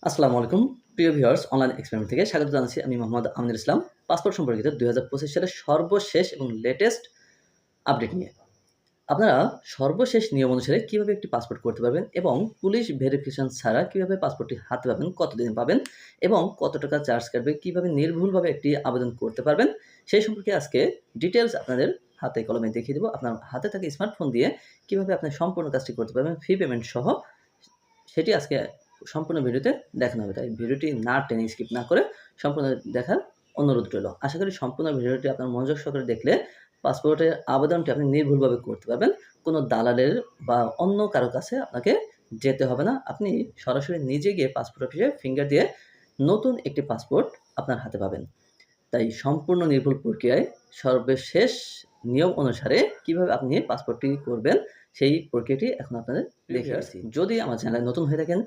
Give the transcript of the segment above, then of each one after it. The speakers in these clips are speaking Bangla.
আসসালামু আলাইকুম প্রিয় ভিউয়ার্স অনলাইন এক্সপেরিমেন্ট থেকে স্বাগত জানাচ্ছি আমি মোহাম্মদ আমিনুল ইসলাম পাসপোর্ট সম্পর্কিত 2025 সালের সর্বশেষ এবং লেটেস্ট আপডেট নিয়ে আপনারা সর্বশেষ নিয়ম অনুসারে কিভাবে একটি পাসপোর্ট করতে পারবেন এবং পুলিশ ভেরিফিকেশন ছাড়া কিভাবে পাসপোর্টটি হাতে পাবেন, কতদিন পাবেন এবং কত টাকা চার্জ কাটবে, কিভাবে নির্ভুলভাবে একটি আবেদন করতে পারবেন সেই সম্পর্কে আজকে ডিটেলস আপনাদের হাতে কলমে দেখিয়ে দেবো। আপনার হাতে থাকা স্মার্টফোন দিয়ে কিভাবে আপনি সম্পূর্ণ কাজটি করতে পারবেন ফি পেমেন্ট সহ, সেটি আজকে সম্পূর্ণ ভিডিওতে দেখানো হবে। তাই ভিডিওটি না টেনে স্কিপ না করে সম্পূর্ণ দেখার অনুরোধ রইল। আশা করি সম্পূর্ণ ভিডিওটি আপনার মনোযোগ সহকারে দেখলে পাসপোর্টের আবেদনটি আপনি নির্ভুলভাবে করতে পারবেন। কোনো দালালের বা অন্য কারো কাছে আপনাকে যেতে হবে না। আপনি সরাসরি নিজে গিয়ে পাসপোর্ট অফিসে ফিঙ্গার দিয়ে নতুন একটি পাসপোর্ট আপনার হাতে পাবেন। তাই সম্পূর্ণ নির্ভুল প্রক্রিয়ায় সর্বশেষ নিয়ম অনুসারে কিভাবে আপনি পাসপোর্টটি করবেন সেই প্রক্রিয়াটি এখন আপনাদের দেখে আসছি। যদি আমার চ্যানেলে নতুন হয়ে থাকেন,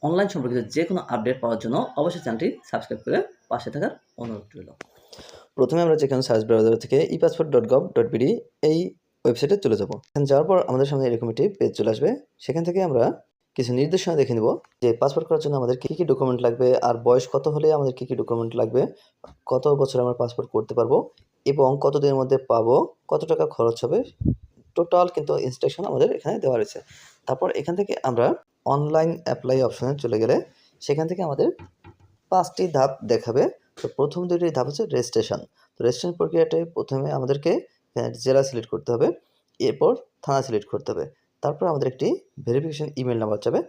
অনলাইন সম্পর্কিত যে কোনো আপডেট পাওয়ার জন্য অবশ্যই চ্যানেলটি সাবস্ক্রাইব করে পাশে থাকার অনুরোধ রইল। প্রথমে আমরা যেখানে সার্চ ব্রাউজার থেকে epassport.gov.bd এই ওয়েবসাইটে চলে যাব। এখানে যাওয়ার পর আমাদের সামনে এরকম একটি পেজ চলে আসবে। সেখান থেকে আমরা কিছু নির্দেশনা দেখে নেব যে পাসপোর্ট করার জন্য আমাদের কী কী ডকুমেন্ট লাগবে, আর বয়স কত হলে আমাদের কী কী ডকুমেন্ট লাগবে, কত বছর আমরা পাসপোর্ট করতে পারবো এবং কত দিনের মধ্যে পাবো, কত টাকা খরচ হবে, টোটাল কিন্তু ইনস্ট্রাকশন আমাদের এখানে দেওয়া রয়েছে। তারপর এখান থেকে আমরা অনলাইন অ্যাপ্লাই অপশনে চলে গেলে সেখান থেকে আমাদের 5টি ধাপ দেখাবে। তো প্রথম 2টি ধাপ হচ্ছে রেজিস্ট্রেশন। তো রেজিস্ট্রেশন প্রক্রিয়াটায় প্রথমে আমাদেরকে জেলা সিলেক্ট করতে হবে, এরপর থানা সিলেক্ট করতে হবে। তারপর আমাদের একটি ভেরিফিকেশন ইমেল নাম্বার চাবে।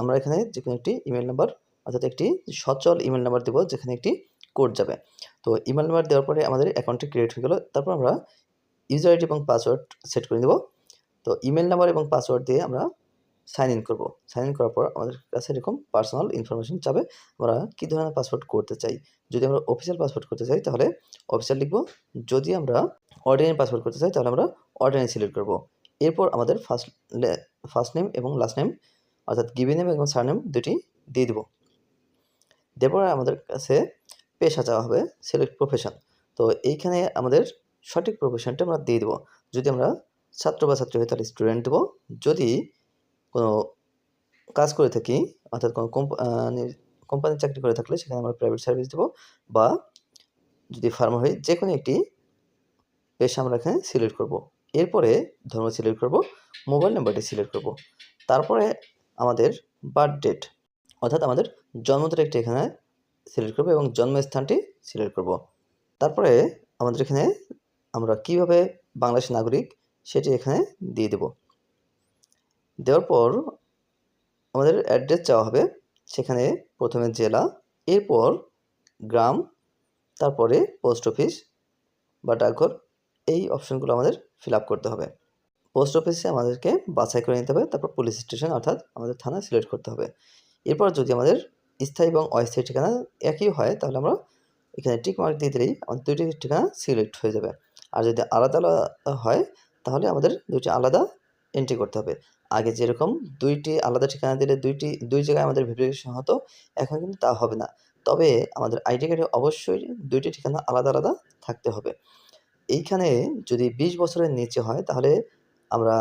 আমরা এখানে যেকোনো একটি ইমেল নাম্বার, অর্থাৎ একটি সচল ইমেল নাম্বার দেবো যেখানে একটি কোড যাবে। তো ইমেল নাম্বার দেওয়ার পরে আমাদের অ্যাকাউন্টটি ক্রিয়েট হয়ে গেল। তারপর আমরা ইউজার আইডি এবং পাসওয়ার্ড সেট করে দেব। তো ইমেল নাম্বার এবং পাসওয়ার্ড দিয়ে আমরা সাইন ইন করব। সাইন ইন করার পর আমাদের কাছে এরকম পার্সোনাল ইনফরমেশন চাবে, আমরা কী ধরনের পাসপোর্ট করতে চাই। যদি আমরা অফিসিয়াল পাসপোর্ট করতে চাই তাহলে অফিসিয়াল লিখব, যদি আমরা অর্ডিনারি পাসপোর্ট করতে চাই তাহলে আমরা অর্ডিনারি সিলেক্ট করব। এরপর আমাদের ফার্স্ট নেম এবং লাস্ট নেম, অর্থাৎ গিভেন নেম এবং সারনেম দুটি দিয়ে দেবো। দেওয়ার পরে আমাদের কাছে পেশা চাওয়া হবে, সিলেক্ট প্রফেশন। তো এইখানে আমাদের সঠিক প্রফেশনটা আমরা দিয়ে দেবো। যদি আমরা ছাত্র বা ছাত্রী হই তাহলে স্টুডেন্ট দেবো, যদি কোনো কাজ করে থাকি অর্থাৎ কোনো কোম্পানির চাকরি করে থাকলে সেখানে আমরা প্রাইভেট সার্ভিস দেবো, বা যদি ফার্মার হই যে কোনো একটি পেশা আমরা এখানে সিলেক্ট করব। এরপরে ধর্ম সিলেক্ট করব, মোবাইল নাম্বারটি সিলেক্ট করব। তারপরে আমাদের বার্থ ডেট অর্থাৎ আমাদের জন্ম তারিখটি এখানে সিলেক্ট করব এবং জন্মস্থানটি সিলেক্ট করব। তারপরে আমাদের এখানে আমরা কিভাবে বাংলাদেশের নাগরিক সেটি এখানে দিয়ে দেব। দেওয়ার পর আমাদের অ্যাড্রেস চাওয়া হবে, সেখানে প্রথমে জেলা, এরপর গ্রাম, তারপরে পোস্ট অফিস বা ডাকঘর, এই অপশনগুলো আমাদের ফিল আপ করতে হবে। পোস্ট অফিসে আমাদেরকে বাছাই করে নিতে হবে, তারপর পুলিশ স্টেশন অর্থাৎ আমাদের থানা সিলেক্ট করতে হবে। এরপর যদি আমাদের স্থায়ী এবং অস্থায়ী ঠিকানা একই হয় তাহলে আমরা এখানে টিক মার্ক দিয়ে দিলেই আমাদের 2টি ঠিকানা সিলেক্ট হয়ে যাবে। আর যদি আলাদা আলাদা হয় তাহলে আমাদের 2টি আলাদা এন্ট্রি করতে হবে। আগে যেরকম 2টি আলাদা ঠিকানা দিলে দুই জায়গায় আমাদের ভেরিফিকেশন হতো, এখন কিন্তু তা হবে না। তবে আমাদের আইডি কার্ডে অবশ্যই 2টি ঠিকানা আলাদা আলাদা থাকতে হবে। এইখানে যদি 20 বছরের নিচে হয় তাহলে আমরা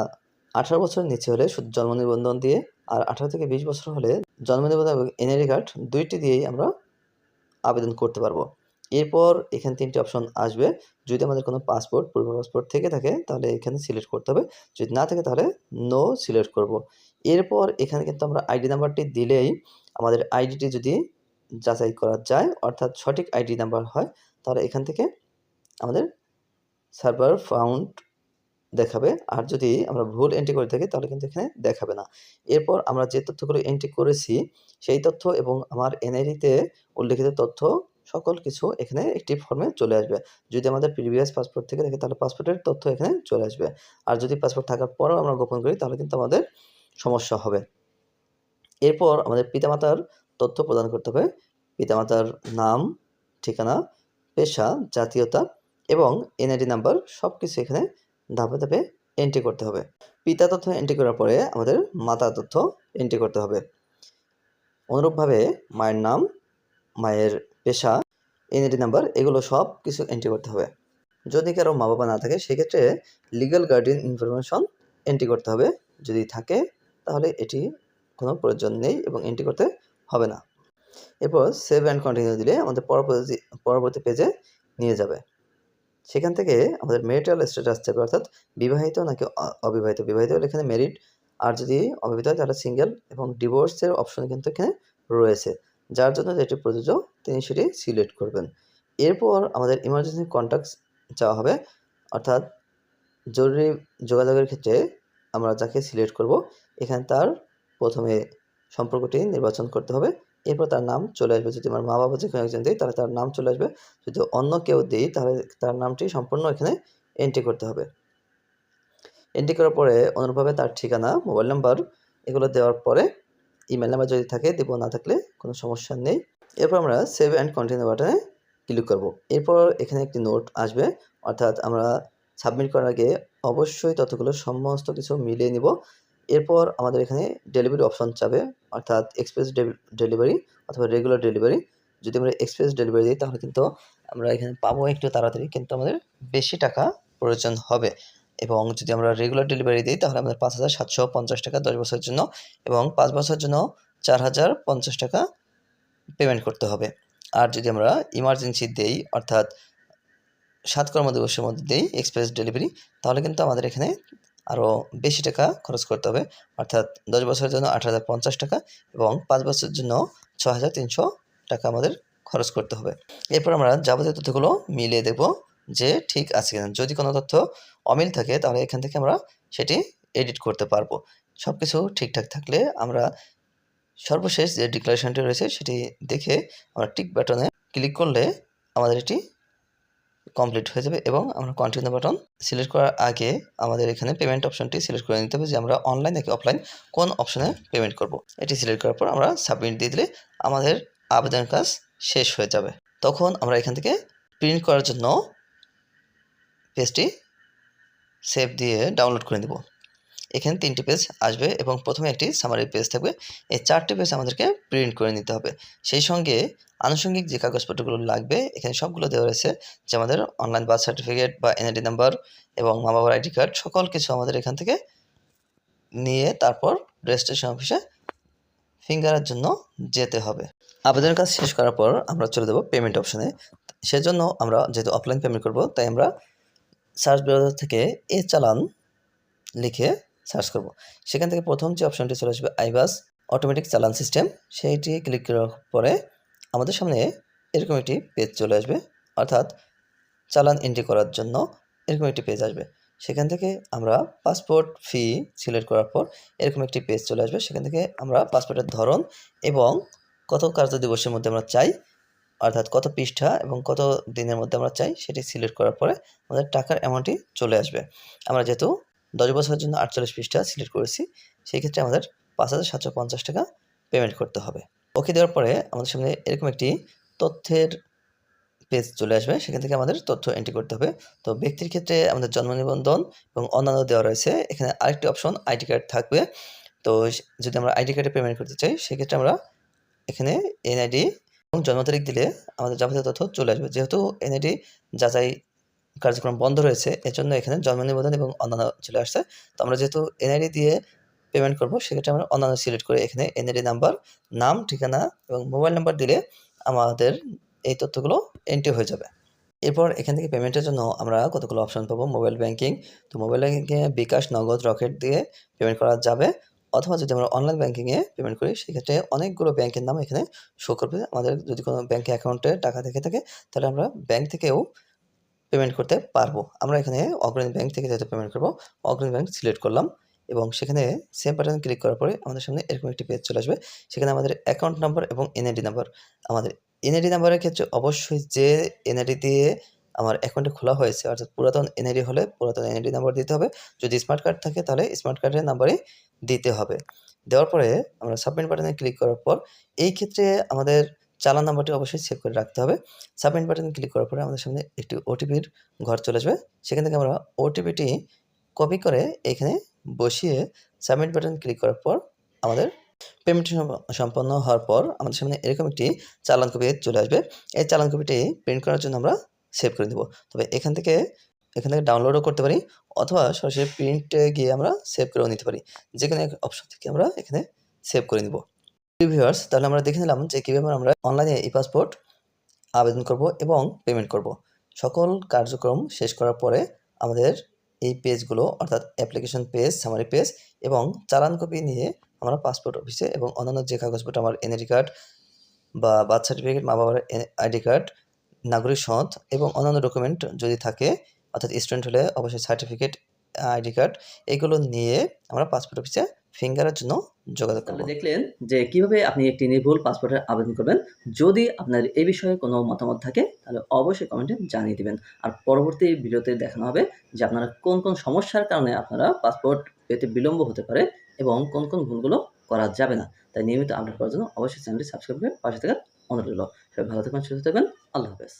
18 বছরের নিচে হলে শুধু জন্ম নিবন্ধন দিয়ে, আর 18 থেকে 20 বছর হলে জন্ম নিবন্ধন এবং এনআইডি কার্ড 2টি দিয়েই আমরা আবেদন করতে পারবো। এরপর এখানে 3টি অপশন আসবে। যদি আমাদের কোনো পাসপোর্ট, পূর্ব পাসপোর্ট থেকে থাকে তাহলে এখানে সিলেক্ট করতে হবে, যদি না থাকে তাহলে নো সিলেক্ট করব। এরপর এখানে কিন্তু আমরা আইডি নাম্বারটি দিলেই আমাদের আইডিটি যদি যাচাই করা যায় অর্থাৎ সঠিক আইডি নাম্বার হয় তাহলে এখান থেকে আমাদের সার্ভার ফাউন্ড দেখাবে, আর যদি আমরা ভুল এন্ট্রি করে থাকি তাহলে কিন্তু এখানে দেখাবে না। এরপর আমরা যে তথ্যগুলো এন্ট্রি করেছি সেই তথ্য এবং আমার এনআইডিতে উল্লেখিত তথ্য সকল কিছু এখানে একটি ফর্মে চলে আসবে। যদি আমাদের প্রিভিয়াস পাসপোর্ট থেকে থাকে তাহলে পাসপোর্টের তথ্য এখানে চলে আসবে। আর যদি পাসপোর্ট থাকার পরেও আমরা গোপন করি তাহলে কিন্তু আমাদের সমস্যা হবে। এরপর আমাদের পিতামাতার তথ্য প্রদান করতে হবে। পিতামাতার নাম, ঠিকানা, পেশা, জাতীয়তা এবং এনআইডি নাম্বার সব কিছু এখানে ধাপে ধাপে এন্ট্রি করতে হবে। পিতা তথ্য এন্ট্রি করার পরে আমাদের মাতার তথ্য এন্ট্রি করতে হবে। অনুরূপভাবে মায়ের নাম, মায়ের পেশা, এনআইডি নাম্বার এগুলো সব কিছু এন্ট্রি করতে হবে। যদি কারো মা বাবা না থাকে সেক্ষেত্রে লিগ্যাল গার্ডিয়ান ইনফরমেশন এন্ট্রি করতে হবে। যদি থাকে তাহলে এটি কোনো প্রয়োজন নেই এবং এন্ট্রি করতে হবে না। এরপর সেভ অ্যান্ড কন্টিনিউ দিলে আমাদের পরবর্তী পেজে নিয়ে যাবে। সেখান থেকে আমাদের ম্যারিটাল স্ট্যাটাস চাইবে, অর্থাৎ বিবাহিত নাকি অবিবাহিত। বিবাহিত হলে এখানে ম্যারিড, আর যদি অবিবাহিত হয় তাহলে সিঙ্গেল, এবং ডিভোর্সের অপশন কিন্তু এখানে রয়েছে। যার জন্য যেটি প্রযোজ্য তিনি সেটি সিলেক্ট করবেন। এরপর আমাদের ইমার্জেন্সি কন্ট্যাক্টস চাওয়া হবে, অর্থাৎ জরুরি যোগাযোগের ক্ষেত্রে আমরা যাকে সিলেক্ট করব এখানে তার প্রথমে সম্পর্কটি নির্বাচন করতে হবে। এরপর তার নাম চলে আসবে। যদি আমার মা বাবা যে কোনো একজন দিই তাহলে তার নাম চলে আসবে। যদি অন্য কেউ দিই তাহলে তার নামটি সম্পূর্ণ এখানে এন্ট্রি করতে হবে। এন্ট্রি করার পরে অনুরূপভাবে তার ঠিকানা, মোবাইল নাম্বার এগুলো দেওয়ার পরে ইমেল নাম্বার যদি থাকে দেব, না থাকলে কোনো সমস্যা নেই। এরপর আমরা সেভ অ্যান্ড কন্টিনিউ বাটনে ক্লিক করব। এরপর এখানে একটি নোট আসবে, অর্থাৎ আমরা সাবমিট করার আগে অবশ্যই ততগুলো সমস্ত কিছু মিলিয়ে নিব। এরপর আমাদের এখানে ডেলিভারি অপশন চাবে, অর্থাৎ এক্সপ্রেস ডেলিভারি অথবা রেগুলার ডেলিভারি। যদি আমরা এক্সপ্রেস ডেলিভারি দিই তাহলে কিন্তু আমরা এখানে পাবো একটু তাড়াতাড়ি, কিন্তু আমাদের বেশি টাকা প্রয়োজন হবে। এবং যদি আমরা রেগুলার ডেলিভারি দিই তাহলে আমাদের 5,750 টাকা 10 বছরের জন্য, এবং 5 বছরের জন্য 4,050 টাকা পেমেন্ট করতে হবে। আর যদি আমরা ইমার্জেন্সি দেই, অর্থাৎ 7 কর্মদিবসের মধ্যে দেই এক্সপ্রেস ডেলিভারি, তাহলে কিন্তু আমাদের এখানে আরও বেশি টাকা খরচ করতে হবে, অর্থাৎ 10 বছরের জন্য 8,050 টাকা এবং 5 বছরের জন্য 6,300 টাকা আমাদের খরচ করতে হবে। এরপর আমরা যাবতীয় তথ্যগুলো মিলিয়ে দেব যে ঠিক আছে কিনা। যদি কোনো তথ্য অমিল থাকে তাহলে এখান থেকে আমরা সেটি এডিট করতে পারবো। সব কিছু ঠিকঠাক থাকলে আমরা সর্বশেষ যে ডিক্লারেশনটি রয়েছে সেটি দেখে আমরা টিক বাটনে ক্লিক করলে আমাদের এটি কমপ্লিট হয়ে যাবে, এবং আমরা কন্টিনিউ বাটন সিলেক্ট করার আগে আমাদের এখানে পেমেন্ট অপশনটি সিলেক্ট করে নিতে হবে যে আমরা অনলাইন নাকি অফলাইন কোন অপশনে পেমেন্ট করব। এটি সিলেক্ট করার পর আমরা সাবমিট দিয়ে দিলে আমাদের আবেদনের কাজ শেষ হয়ে যাবে। তখন আমরা এখান থেকে প্রিন্ট করার জন্য পেজটি সেভ দিয়ে ডাউনলোড করে নেব। এখানে 3টি পেজ আসবে এবং প্রথমে একটি সামারি পেজ থাকবে। এই 4টি পেজ আমাদেরকে প্রিন্ট করে নিতে হবে। সেই সঙ্গে আনুষঙ্গিক যে কাগজপত্রগুলো লাগবে এখানে সবগুলো দেওয়া রয়েছে, যে আমাদের অনলাইন বার্থ সার্টিফিকেট বা এনআইডি নাম্বার এবং মা বাবার আইডি কার্ড, সকল কিছু আমাদের এখান থেকে নিয়ে তারপর রেজিস্ট্রেশন অফিসে ফিঙ্গারের জন্য যেতে হবে। আবেদনের কাজ শেষ করার পর আমরা চলে যাব পেমেন্ট অপশনে। সেজন্য আমরা যেহেতু অফলাইন পেমেন্ট করব তাই আমরা সার্চ ব্রাউজার থেকে চালান লিখে সার্চ করব। সেখান থেকে প্রথম যে অপশনটি চলে আসবে আইবাস অটোমেটিক চালান সিস্টেম, সেইটি ক্লিক করার পরে আমাদের সামনে এরকম একটি পেজ চলে আসবে, অর্থাৎ চালান এন্ট্রি করার জন্য এরকম একটি পেজ আসবে। সেখান থেকে আমরা পাসপোর্ট ফি সিলেক্ট করার পর এরকম একটি পেজ চলে আসবে। সেখান থেকে আমরা পাসপোর্টের ধরন এবং কত কার্য দিবসের মধ্যে আমরা চাই, অর্থাৎ কত পৃষ্ঠা এবং কত দিনের মধ্যে আমরা চাই সেটি সিলেক্ট করার পরে আমাদের টাকার অ্যামাউন্টটি চলে আসবে। আমরা যেহেতু 10 বছরের জন্য 48 পৃষ্ঠা সিলেক্ট করেছি, সেই ক্ষেত্রে আমাদের 5,750 টাকা পেমেন্ট করতে হবে। ওকে দেওয়ার পরে আমাদের সামনে এরকম একটি তথ্যের পেজ চলে আসবে। সেখান থেকে আমাদের তথ্য এন্ট্রি করতে হবে। তো ব্যক্তির ক্ষেত্রে আমাদের জন্ম নিবন্ধন এবং অন্যান্য দেওয়া রয়েছে। এখানে আরেকটি অপশন আইডি কার্ড থাকবে। তো যদি আমরা আইডি কার্ডে পেমেন্ট করতে চাই সেক্ষেত্রে আমরা এখানে এনআইডি এবং জন্ম তারিখ দিলে আমাদের যাবতীয় তথ্য চলে আসবে। যেহেতু এনআইডি যাচাই কার্যক্রম বন্ধ রয়েছে এজন্য এখানে জন্ম নিবন্ধন এবং অন্যান্য চলে আসছে। তো আমরা যেহেতু এনআইডি দিয়ে পেমেন্ট করব সেক্ষেত্রে আমরা অন্যান্য সিলেক্ট করে এখানে এনআইডি নাম্বার, নাম, ঠিকানা এবং মোবাইল নাম্বার দিলে আমাদের এই তথ্যগুলো এন্ট্রি হয়ে যাবে। এরপর এখান থেকে পেমেন্টের জন্য আমরা কতগুলো অপশন পাবো। মোবাইল ব্যাংকিং, তো মোবাইল ব্যাংকিংয়ে বিকাশ, নগদ, রকেট দিয়ে পেমেন্ট করা যাবে, অথবা যদি আমরা অনলাইন ব্যাংকিংয়ে পেমেন্ট করি সেক্ষেত্রে অনেকগুলো ব্যাংকের নাম এখানে শো করবে। আমাদের যদি কোনো ব্যাংকে অ্যাকাউন্টে টাকা থেকে থাকে তাহলে আমরা ব্যাংক থেকেও পেমেন্ট করতে পারবো। আমরা এখানে অগ্রণী ব্যাংক থেকে যেহেতু পেমেন্ট করব, অগ্রণী ব্যাংক সিলেক্ট করলাম এবং সেখানে সেম বাটনে ক্লিক করার পরে আমাদের সামনে এরকম একটি পেজ চলে আসবে। সেখানে আমাদের অ্যাকাউন্ট নাম্বার এবং এনআইডি নাম্বার, আমাদের এনআইডি নাম্বারের ক্ষেত্রে অবশ্যই যে এনআইডি দিয়ে আমার অ্যাকাউন্টে খোলা হয়েছে, অর্থাৎ পুরাতন এনআইডি হলে পুরাতন এনআইডি নাম্বার দিতে হবে। যদি স্মার্ট কার্ড থাকে তাহলে স্মার্ট কার্ডের নাম্বারই দিতে হবে। দেওয়ার পরে আমরা সাবমিট বাটনে ক্লিক করার পর এই ক্ষেত্রে আমাদের চালান নাম্বারটি অবশ্যই সেভ করে রাখতে হবে। সাবমিট বাটনে ক্লিক করার পরে আমাদের সামনে একটি ওটিপির ঘর চলে আসবে। সেখান থেকে আমরা ওটিপিটি কপি করে এখানে বসিয়ে সাবমিট বাটন ক্লিক করার পর আমাদের পেমেন্ট সম্পন্ন হওয়ার পর আমাদের সামনে এরকম একটি চালান কপি চলে আসবে। এই চালান কপিটি প্রিন্ট করার জন্য আমরা সেভ করে দেব। তবে এখান থেকে ডাউনলোডও করতে পারি অথবা সরাসরি প্রিন্টে গিয়ে আমরা সেভ করেও নিতে পারি। যেকোনো এক অপশন থেকে আমরা এখানে সেভ করে নিব। ভিউয়ার্স, তাহলে আমরা দেখে নিলাম যে কীভাবে আমরা অনলাইনে ই পাসপোর্ট আবেদন করব এবং পেমেন্ট করব। সকল কার্যক্রম শেষ করার পরে আমাদের এই পেজগুলো অর্থাৎ অ্যাপ্লিকেশন পেজ, সামারি পেজ এবং চালান কপি নিয়ে আমরা পাসপোর্ট অফিসে এবং অন্যান্য যে কাগজপত্র আমার এনআইডি কার্ড বা বার্থ সার্টিফিকেট, মা বাবার আইডি কার্ড, নাগরিক সনদ এবং অন্যান্য ডকুমেন্ট যদি থাকে, অর্থাৎ স্টুডেন্ট হলে অবশ্যই সার্টিফিকেট, আইডি কার্ড, এগুলো নিয়ে আমরা পাসপোর্ট অফিসে ফিঙ্গারের জন্য যোগাযোগ করব। তাহলে দেখলেন যে কিভাবে আপনি একটি নির্ভুল পাসপোর্টের আবেদন করবেন। যদি আপনার এই বিষয়ে কোনো মতামত থাকে তাহলে অবশ্যই কমেন্টে জানিয়ে দিবেন। আর পরবর্তী ভিডিওতে দেখানো হবে যে আপনারা কোন কোন সমস্যার কারণে আপনারা পাসপোর্ট পেতে বিলম্ব হতে পারে এবং কোন কোন ভুলগুলো করা যাবে না। তাই নিয়মিত আপডেট করার জন্য অবশ্যই চ্যানেলটি সাবস্ক্রাইব করে পাশে থাকার অনুরোধ রইল। সবাই ভালো থাকবেন, সুস্থ থাকবেন। আল্লাহ হাফেজ।